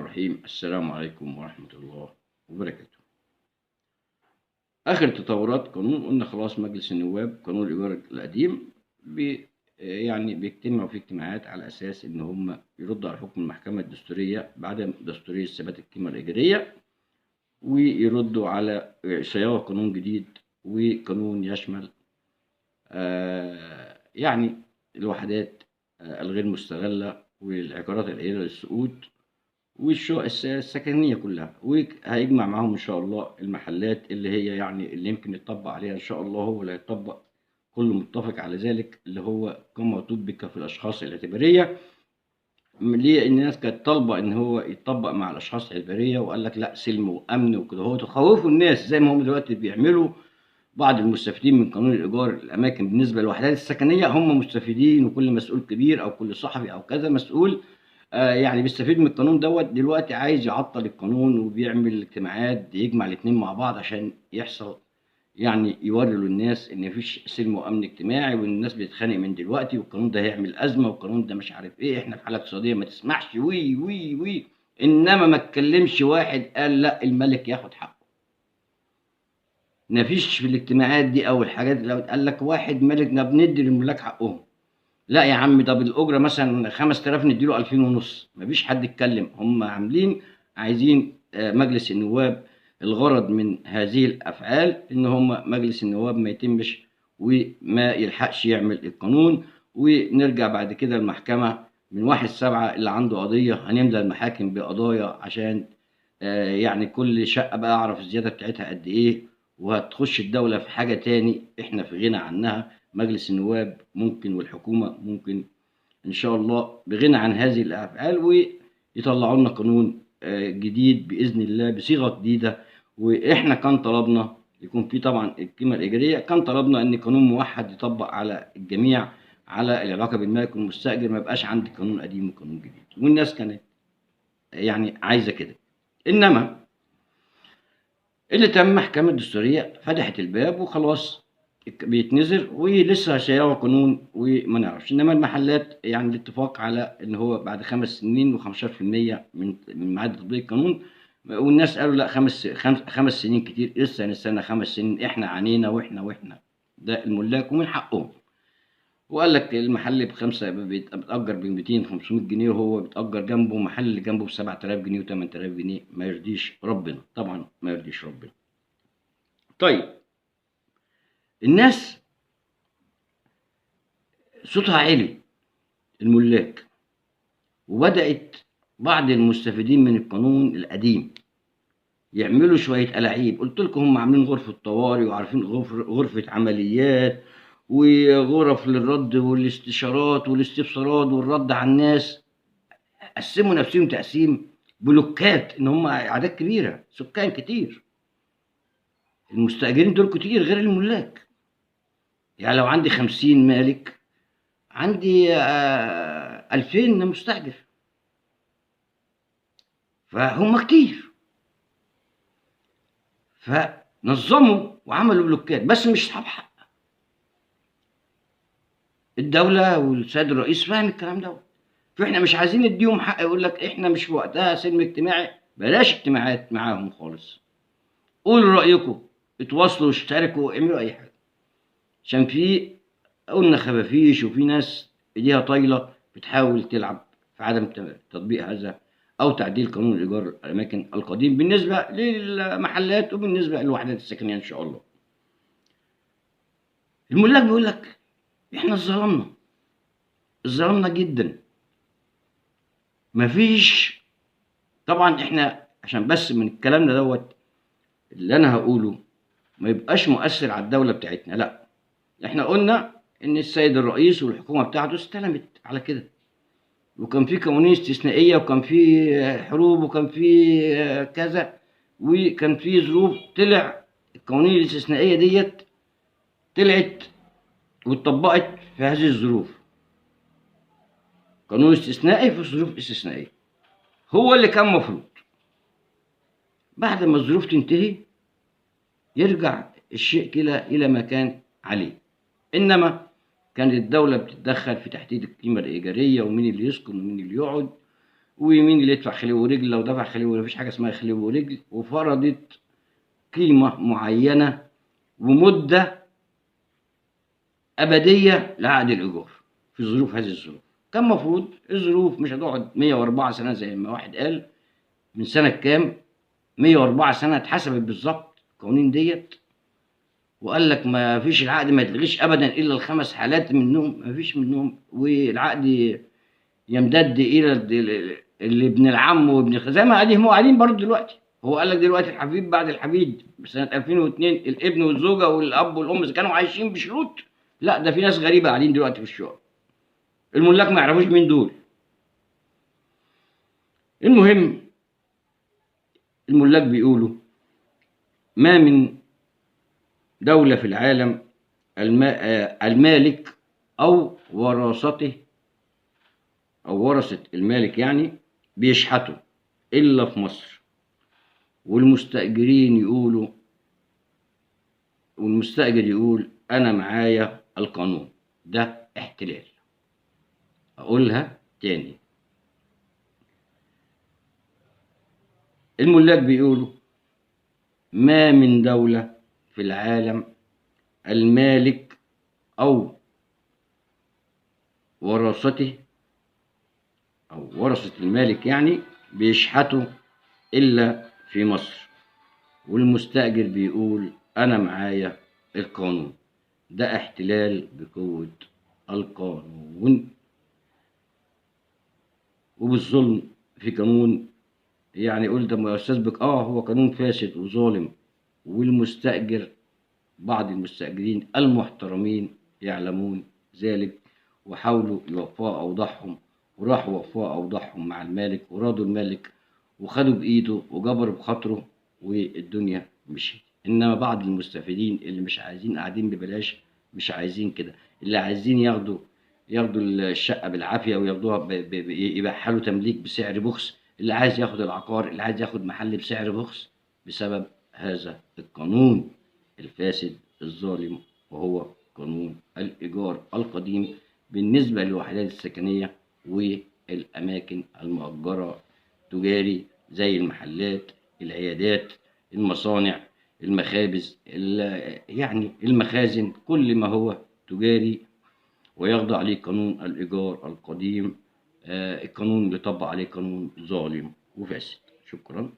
الرحيم. السلام عليكم ورحمة الله وبركاته. آخر تطورات قانون قلنا خلاص مجلس النواب قانون الإيجار القديم يعني بيجتمعوا في اجتماعات على أساس إن هم يردوا على حكم المحكمة الدستورية بعدم دستورية ثبات القيمة الإيجارية، ويردوا على صياغة قانون جديد وقانون يشمل يعني الوحدات الغير مستغلة والعقارات القليلة للسقوط والشقق السكنية كلها، وهيجمع معاهم إن شاء الله المحلات اللي هي يعني اللي يمكن يطبق عليها إن شاء الله هو اللي هيطبق، كله متفق على ذلك، اللي هو كما طبق في الأشخاص الاعتبارية. ليه؟ إن الناس كانت طالبة إن هو يطبق مع الأشخاص الاعتبارية، وقال لك لا سلم وأمن وكده، هو تخوفوا الناس زي ما هم دلوقتي بيعملوا. بعض المستفيدين من قانون الإيجار الأماكن بالنسبة للوحدات السكنية هم مستفيدين، وكل مسؤول كبير أو كل صحفي أو كذا مسؤول يعني بيستفيد من القانون دوت. دلوقتي عايز يعطل القانون وبيعمل اجتماعات يجمع الاتنين مع بعض عشان يحصل يعني يوري للناس ان مفيش سلم وامن اجتماعي، وان الناس بتتخانق من دلوقتي، والقانون ده هيعمل ازمه، والقانون ده مش عارف ايه، احنا في حاله اقتصاديه ما تسمحش وي وي وي. انما ما اتكلمش واحد قال لا الملك ياخد حقه. مفيش في الاجتماعات دي او الحاجات لو قال لك واحد ملكنا بندي للملاك حقهم، لا يا عم ده بالأجرة مثلا 5000 نديله 2000 ونص، مفيش حد اتكلم. هم عاملين عايزين مجلس النواب الغرض من هذه الأفعال إن هم مجلس النواب ما يتمش وما يلحقش يعمل القانون، ونرجع بعد كده المحكمة من 1/7 اللي عنده قضية هنملى المحاكم بقضايا عشان يعني كل شقة بقى أعرف الزيادة بتاعتها قد إيه، وهتخش الدولة في حاجة تاني إحنا في غنى عنها. مجلس النواب ممكن والحكومة ممكن إن شاء الله بغنى عن هذه الأفعال، ويطلعوا لنا قانون جديد بإذن الله بصيغة جديدة. وإحنا كان طلبنا يكون في طبعا القيمة الإيجارية، كان طلبنا إن قانون موحد يطبق على الجميع على العلاقة بالمالك والمستأجر، ما يبقاش عندي قانون قديم وقانون جديد، والناس كانت يعني عايزة كده. إنما اللي تم محكمة الدستورية فتحت الباب وخلاص بيتنزل، ولسه هيشيعوا قانون وما نعرفش. انما المحلات يعني الاتفاق على ان هو بعد 5 سنين و15% من ميعاد تطبيق القانون، والناس قالوا لا 5 سنين كتير، لسه هنستنى 5 سنين، احنا عانينا واحنا ده الملاك ومن حقهم. وقال لك المحل بخمسة بيتأجر ب 200 500 جنيه، وهو بيتأجر جنبه محل اللي جنبه ب 7000 جنيه و 8000 جنيه، ما يرضيش ربنا، طبعا ما يرضيش ربنا. طيب الناس صوتها عالي الملاك، وبدأت بعض المستفيدين من القانون القديم يعملوا شوية ألاعيب. قلت لكم هم عاملين غرفة طوارئ، وعارفين غرفة عمليات، وغرف للرد والاستشارات والاستفسارات والرد على الناس. قسموا نفسهم تقسيم بلوكات، ان هم اعداد كبيره، سكان كتير، المستاجرين دول كتير غير الملاك. يعني لو عندي 50 مالك عندي 2000 مستاجر، فهم كتير. فنظموا وعملوا بلوكات، بس مش اصحاب حق. الدوله والسيد الرئيس فاهم الكلام ده، فاحنا مش عايزين نديهم حق. يقول لك احنا مش في وقتها سلم اجتماعي، بلاش اجتماعات معاهم خالص، قولوا رايكم، اتواصلوا، اشتركوا، اعملوا اي حاجه. عشان في قلنا خفافيش، وفي ناس ايديها طايله بتحاول تلعب في عدم تطبيق هذا او تعديل قانون الايجار الاماكن القديم بالنسبه للمحلات وبالنسبه للوحدات السكنيه ان شاء الله. الملاك بيقول لك احنا اتظلمنا جدا. مفيش طبعا، احنا عشان بس من الكلام دوت اللي انا هقوله ما يبقاش مؤثر على الدوله بتاعتنا، لا، احنا قلنا ان السيد الرئيس والحكومه بتاعته استلمت على كده، وكان في قوانين استثنائيه، وكان في حروب، وكان في كذا، وكان في ظروف. طلع القوانين الاستثنائيه ديت طلعت واتطبقت في هذه الظروف. قانون استثنائي في ظروف استثنائيه، هو اللي كان مفروض بعد ما الظروف تنتهي يرجع الشيء كده الى ما كان عليه. انما كانت الدولة بتتدخل في تحديد القيمة الإيجارية، ومين اللي يسكن ومين اللي يقعد، ومين اللي يدفع خليه ورجل، لو دفع خليه ورجل مفيش حاجة اسمها خليه ورجل، وفرضت قيمة معينة ومدة أبدية لعقد الإيجار في ظروف، هذه الظروف كان مفروض الظروف مش هتقعد 104 سنة زي ما واحد قال. من سنة كام؟ 104 سنة اتحسبت بالظبط القوانين ديت، وقال لك ما فيش العقد ما يتلغيش أبدا إلا الخمس حالات منهم ما فيش منهم، والعقد يمتد إلى اللي ابن العم وابن زي ما قاعدين هم قاعدين برضه دلوقتي. هو قال لك دلوقتي الحفيد بعد الحفيد سنة 2002 الابن والزوجة والأب والأم إذا كانوا عايشين بشروط. لا ده في ناس غريبة قاعدين دلوقتي في الشقق، الملاك ما يعرفوش مين دول. المهم الملاك بيقولوا ما من دولة في العالم المالك أو ورثته أو ورثة المالك يعني بيشحتوا إلا في مصر. والمستأجرين يقولوا، والمستأجر يقول أنا معايا القانون. ده احتلال. أقولها تاني، الملاك بيقولوا ما من دولة في العالم المالك أو ورثته أو ورثة المالك يعني بيشحتوا إلا في مصر. والمستأجر بيقول أنا معايا القانون. ده احتلال بقوة القانون وبالظلم في قانون. يعني قلت يا أستاذ بك هو قانون فاسد وظالم، والمستأجر بعض المستأجرين المحترمين يعلمون ذلك وحاولوا يوفوا أوضاعهم، وراحوا وفوا أوضاعهم مع المالك وراضوا المالك وخدوا بإيده وجبروا بخاطره والدنيا مشيت. إنما بعض المستفيدين اللي مش عايزين قاعدين ببلاش، مش عايزين كده، اللي عايزين ياخدوا الشقة بالعافية وياخدوها يبقى له تمليك بسعر بخس، اللي عايز ياخد العقار، اللي عايز ياخد محل بسعر بخس بسبب هذا القانون الفاسد الظالم، وهو قانون الإيجار القديم بالنسبة للوحدات السكنية والأماكن المؤجرة تجاري زي المحلات، العيادات، المصانع، المخابز، يعني المخازن، كل ما هو تجاري ويخضع عليه قانون الإيجار القديم. القانون اللي طبق عليه قانون ظالم وفاسد. شكرا.